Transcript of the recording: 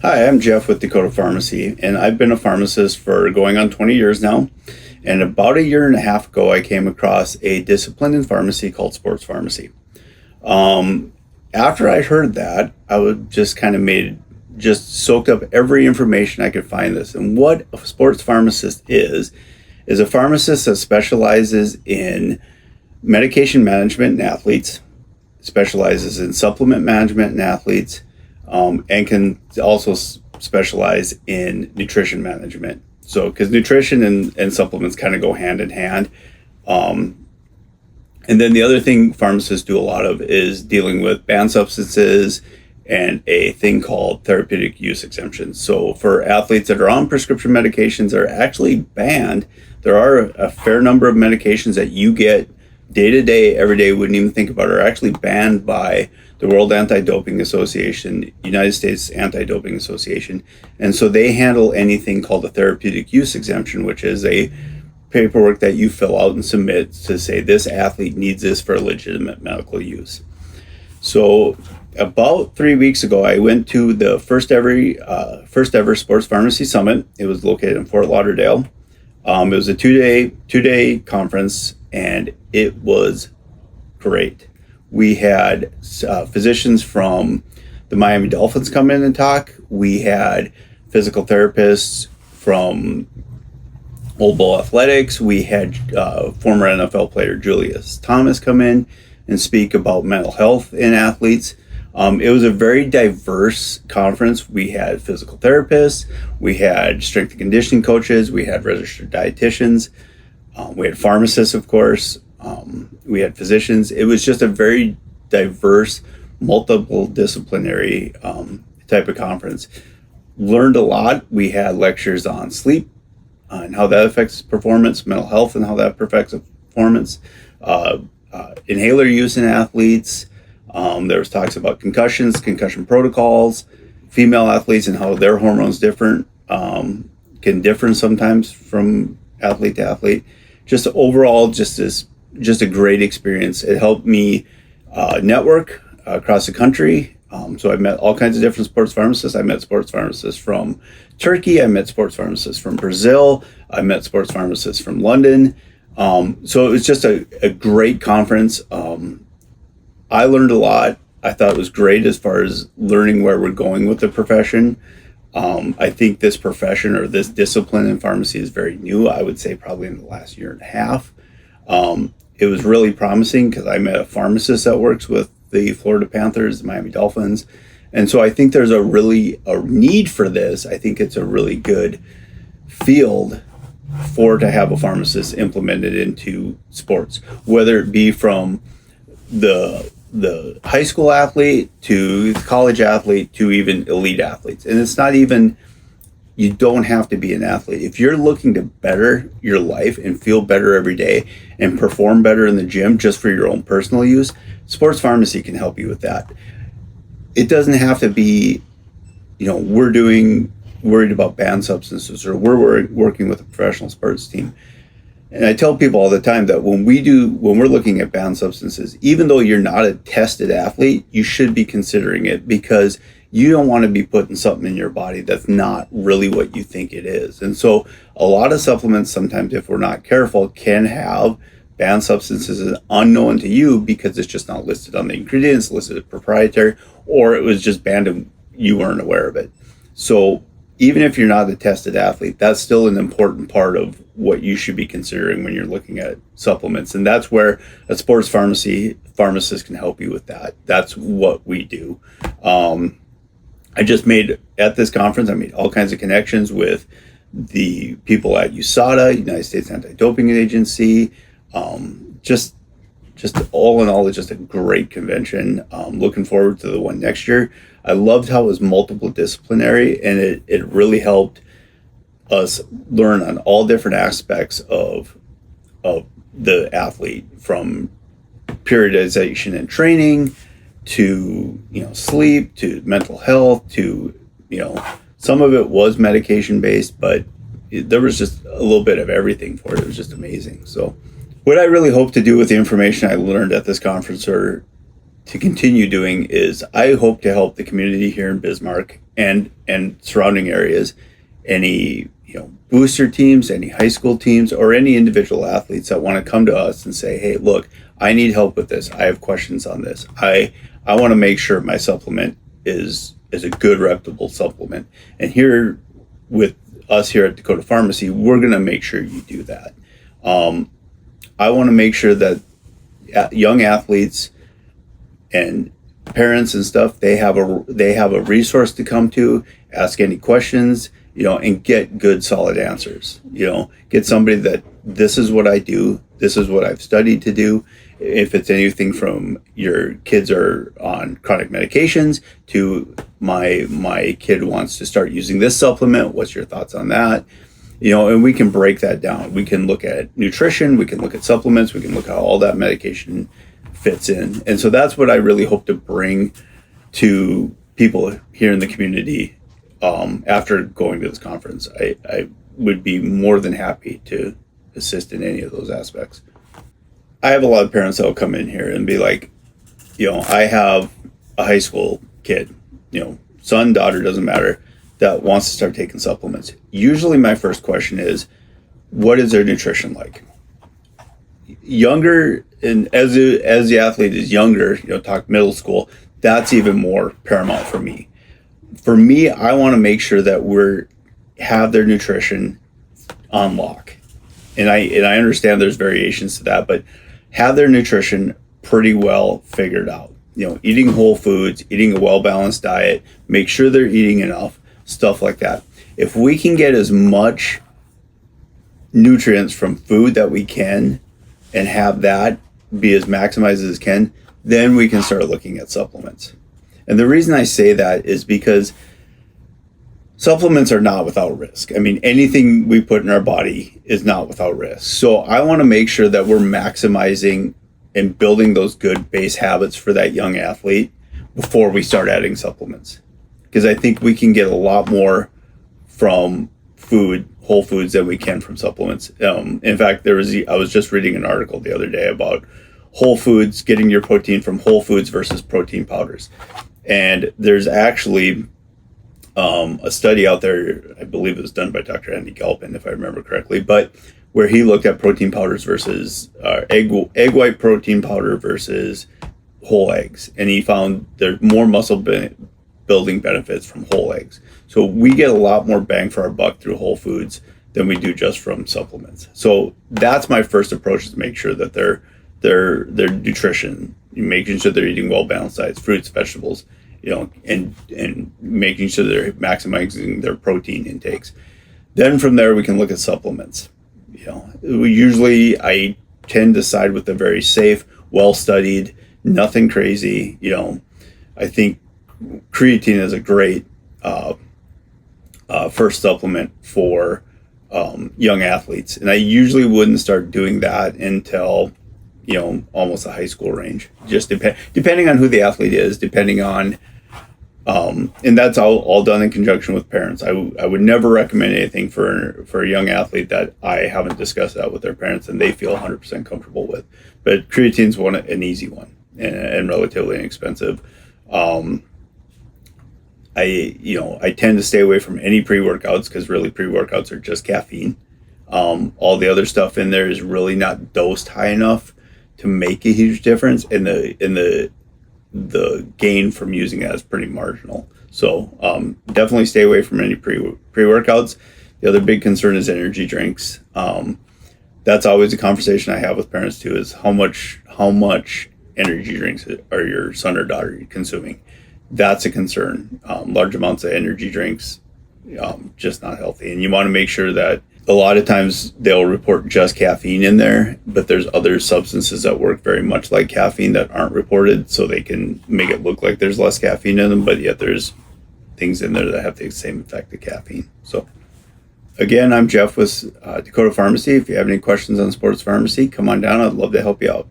Hi, I'm Jeff with Dakota Pharmacy, and I've been a pharmacist for going on 20 years now. And about a year and a half ago, I came across a discipline in pharmacy called sports pharmacy. After I heard that, I would just kind of just soaked up every information I could find this. And what a sports pharmacist is a pharmacist that specializes in medication management in athletes, specializes in supplement management in athletes, and can also specialize in nutrition management. So, because nutrition and supplements kind of go hand in hand. And then the other thing pharmacists do a lot of is dealing with banned substances and a thing called therapeutic use exemptions. So for athletes that are on prescription medications that are actually banned, there are a fair number of medications that you get day to day, every day, wouldn't even think about, are actually banned by the World Anti-Doping Association, United States Anti-Doping Association. And so they handle anything called a therapeutic use exemption, which is a paperwork that you fill out and submit to say this athlete needs this for legitimate medical use. So about 3 weeks ago, I went to the first ever Sports Pharmacy Summit. It was located in Fort Lauderdale. It was a two-day conference, and it was great. We had physicians from the Miami Dolphins come in and talk. We had physical therapists from Old Bull Athletics. We had former NFL player Julius Thomas come in and speak about mental health in athletes. It was a very diverse conference. We had physical therapists, we had strength and conditioning coaches, we had registered dietitians, we had pharmacists, of course, we had physicians. It was just a very diverse, multiple disciplinary type of conference. Learned a lot. We had lectures on sleep and how that affects performance, mental health and how that affects performance, inhaler use in athletes. There was talks about concussions, concussion protocols, female athletes and how their hormones can differ sometimes from athlete to athlete. Just overall, just a great experience. It helped me network across the country. So I met all kinds of different sports pharmacists. I met sports pharmacists from Turkey. I met sports pharmacists from Brazil. I met sports pharmacists from London. So it was just a great conference. I learned a lot. I thought it was great as far as learning where we're going with the profession. I think this profession or this discipline in pharmacy is very new. I would say probably in the last year and a half. It was really promising because I met a pharmacist that works with the Florida Panthers, the Miami Dolphins. And so I think there's a need for this. I think it's a really good field to have a pharmacist implemented into sports, whether it be from the high school athlete to the college athlete to even elite athletes. And it's not even, you don't have to be an athlete. If you're looking to better your life and feel better every day and perform better in the gym just for your own personal use, sports pharmacy can help you with that. It doesn't have to be, we're worried about banned substances or we're working with a professional sports team. And I tell people all the time that when we're looking at banned substances, even though you're not a tested athlete, you should be considering it because you don't want to be putting something in your body that's not really what you think it is. And so a lot of supplements, sometimes if we're not careful, can have banned substances unknown to you because it's just not listed on the ingredients, listed as proprietary, or it was just banned and you weren't aware of it. So even if you're not a tested athlete, that's still an important part of what you should be considering when you're looking at supplements. And that's where a sports pharmacist can help you with that. That's what we do. At this conference, I made all kinds of connections with the people at USADA, United States Anti-Doping Agency. Just all in all, it's just a great convention. Looking forward to the one next year. I loved how it was multiple disciplinary, and it really helped us learn on all different aspects of the athlete, from periodization and training to sleep to mental health to some of it was medication based, but there was just a little bit of everything for it. It was just amazing. So what I really hope to do with the information I learned at this conference, or to continue doing, is I hope to help the community here in Bismarck and surrounding areas, any booster teams, any high school teams, or any individual athletes that want to come to us and say, hey, look, I need help with this. I have questions on this. I want to make sure my supplement is a good, reputable supplement. And here with us here at Dakota Pharmacy, we're going to make sure you do that. I want to make sure that young athletes and parents and stuff, they have a resource to come to, ask any questions, and get good, solid answers. Get somebody that this is what I do, this is what I've studied to do. If it's anything from your kids are on chronic medications to my kid wants to start using this supplement, what's your thoughts on that? And we can break that down. We can look at nutrition, we can look at supplements, we can look at how all that medication fits in. And so that's what I really hope to bring to people here in the community. After going to this conference, I would be more than happy to assist in any of those aspects. I have a lot of parents that will come in here and be like, I have a high school kid, son, daughter, doesn't matter, that wants to start taking supplements. Usually my first question is, what is their nutrition like? Younger, and as the athlete is younger, talk middle school, that's even more paramount for me. For me, I want to make sure that have their nutrition on lock. And I understand there's variations to that, but have their nutrition pretty well figured out. Eating whole foods, eating a well-balanced diet, make sure they're eating enough, stuff like that. If we can get as much nutrients from food that we can and have that be as maximized as can, then we can start looking at supplements. And the reason I say that is because supplements are not without risk. I mean, anything we put in our body is not without risk. So I want to make sure that we're maximizing and building those good base habits for that young athlete before we start adding supplements. Because I think we can get a lot more from whole foods than we can from supplements. In fact, I was just reading an article the other day about whole foods, getting your protein from whole foods versus protein powders. And there's actually a study out there, I believe it was done by Dr. Andy Galpin, if I remember correctly, but where he looked at protein powders versus egg white protein powder versus whole eggs. And he found there's more muscle building benefits from whole eggs. So we get a lot more bang for our buck through whole foods than we do just from supplements. So that's my first approach, is to make sure that their nutrition, making sure they're eating well-balanced diets, fruits, vegetables, and making sure they're maximizing their protein intakes. Then from there, we can look at supplements. I tend to side with the very safe, well-studied, nothing crazy. I think creatine is a great first supplement for young athletes. And I usually wouldn't start doing that until almost the high school range, just depending on who the athlete is, depending on, and that's all done in conjunction with parents. I would never recommend anything for a young athlete that I haven't discussed that with their parents and they feel 100% comfortable with. But creatine's an easy one and relatively inexpensive. I tend to stay away from any pre-workouts, because really pre-workouts are just caffeine. All the other stuff in there is really not dosed high enough to make a huge difference, and the gain from using that is pretty marginal. So definitely stay away from any pre-workouts. The other big concern is energy drinks. That's always a conversation I have with parents too, is how much energy drinks are your son or daughter consuming. That's a concern. Large amounts of energy drinks, just not healthy. And you want to make sure that a lot of times they'll report just caffeine in there, but there's other substances that work very much like caffeine that aren't reported, so they can make it look like there's less caffeine in them, but yet there's things in there that have the same effect of caffeine. So again, I'm Jeff with Dakota Pharmacy. If you have any questions on sports pharmacy, come on down. I'd love to help you out.